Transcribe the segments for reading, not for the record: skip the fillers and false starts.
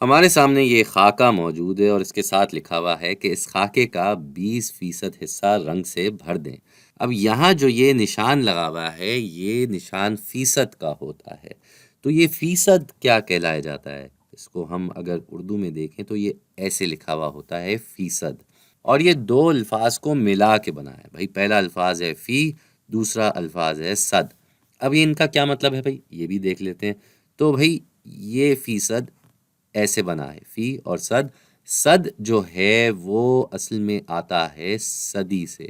ہمارے سامنے یہ خاکہ موجود ہے اور اس کے ساتھ لکھا ہوا ہے کہ اس خاکے کا 20% حصہ رنگ سے بھر دیں۔ اب یہاں جو یہ نشان لگا ہوا ہے یہ نشان فیصد کا ہوتا ہے، تو یہ فیصد کیا کہلایا جاتا ہے؟ اس کو ہم اگر اردو میں دیکھیں تو یہ ایسے لکھا ہوا ہوتا ہے فیصد، اور یہ دو الفاظ کو ملا کے بنا ہے۔ بھائی پہلا الفاظ ہے فی، دوسرا الفاظ ہے صد۔ اب یہ ان کا کیا مطلب ہے بھائی، یہ بھی دیکھ لیتے ہیں۔ تو بھائی یہ فیصد ایسے بنا ہے فی اور صد۔ صد جو ہے وہ اصل میں آتا ہے صدی سے،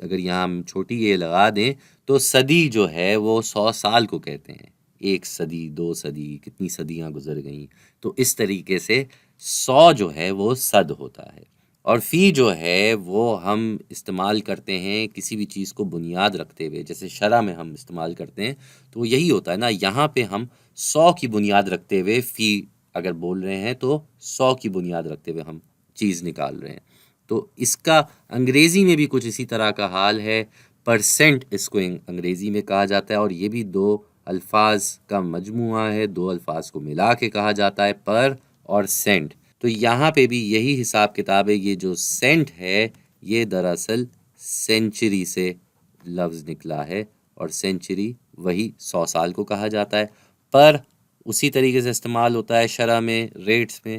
اگر یہاں ہم چھوٹی یہ لگا دیں تو صدی جو ہے وہ 100 سال کو کہتے ہیں، 1 صدی 2 صدی، کتنی صدیاں گزر گئیں، تو اس طریقے سے 100 جو ہے وہ صد ہوتا ہے۔ اور فی جو ہے وہ ہم استعمال کرتے ہیں کسی بھی چیز کو بنیاد رکھتے ہوئے، جیسے شرح میں ہم استعمال کرتے ہیں تو وہ یہی ہوتا ہے نا، یہاں پہ ہم 100 کی بنیاد رکھتے ہوئے فی اگر بول رہے ہیں تو 100 کی بنیاد رکھتے ہوئے ہم چیز نکال رہے ہیں۔ تو اس کا انگریزی میں بھی کچھ اسی طرح کا حال ہے، پرسنٹ اس کو انگریزی میں کہا جاتا ہے، اور یہ بھی دو الفاظ کا مجموعہ ہے، دو الفاظ کو ملا کے کہا جاتا ہے، پر اور سینٹ۔ تو یہاں پہ بھی یہی حساب کتاب ہے، یہ جو سینٹ ہے یہ دراصل سینچری سے لفظ نکلا ہے، اور سینچری وہی 100 سال کو کہا جاتا ہے۔ پر اسی طریقے سے استعمال ہوتا ہے شرح میں، ریٹس میں،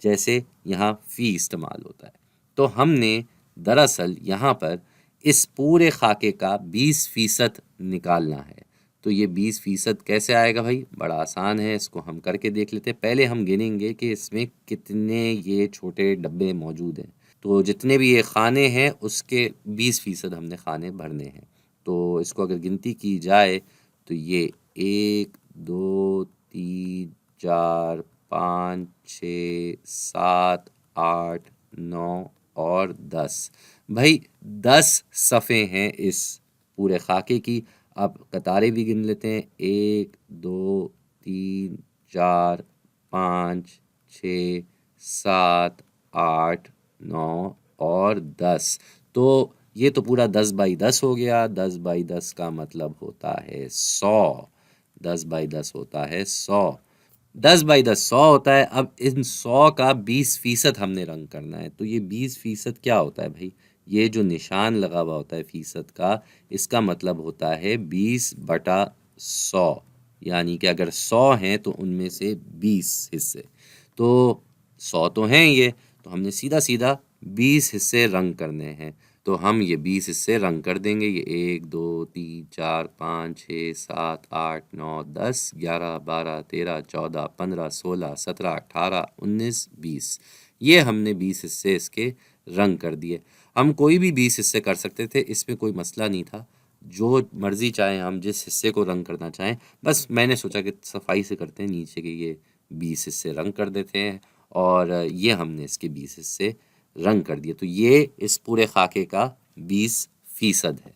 جیسے یہاں فی استعمال ہوتا ہے۔ تو ہم نے دراصل یہاں پر اس پورے خاکے کا 20% نکالنا ہے۔ تو یہ 20% کیسے آئے گا بھائی؟ بڑا آسان ہے، اس کو ہم کر کے دیکھ لیتے ہیں۔ پہلے ہم گنیں گے کہ اس میں کتنے یہ چھوٹے ڈبے موجود ہیں، تو جتنے بھی یہ خانے ہیں اس کے 20% ہم نے خانے بھرنے ہیں۔ تو اس کو اگر گنتی کی جائے تو یہ 1 2 3 4 5 6 7 8 9 اور 10۔ بھائی 10 صفحے ہیں اس پورے خاکے کی۔ اب قطاریں بھی گن لیتے ہیں، 1 2 3 4 5 6 7 8 9 اور 10۔ تو یہ تو پورا 10x10 ہو گیا۔ 10x10 کا مطلب ہوتا ہے 100۔ 10x10 ہوتا ہے 100۔ 10x10 100 ہوتا ہے۔ اب ان 100 کا 20% ہم نے رنگ کرنا ہے، تو یہ 20% کیا ہوتا ہے بھائی؟ یہ جو نشان لگا ہوا ہوتا ہے فیصد کا، اس کا مطلب ہوتا ہے 20/100، یعنی کہ اگر 100 ہیں تو ان میں سے 20 حصے، تو 100 تو ہیں یہ، تو ہم نے سیدھا سیدھا 20 حصے رنگ کرنے ہیں۔ تو ہم یہ 20 حصے رنگ کر دیں گے، یہ 1 2 3 4 5 6 7 8 9 10 11 12 13 14 15 16 17 18 19 20۔ یہ ہم نے 20 حصے اس کے رنگ کر دیے۔ ہم کوئی بھی 20 حصے کر سکتے تھے، اس میں کوئی مسئلہ نہیں تھا، جو مرضی چاہیں ہم جس حصے کو رنگ کرنا چاہیں۔ بس میں نے سوچا کہ صفائی سے کرتے ہیں، نیچے کے یہ 20 حصے رنگ کر دیتے ہیں، اور یہ ہم نے اس کے 20 حصے رنگ کر دیے۔ تو یہ اس پورے خاکے کا 20% ہے۔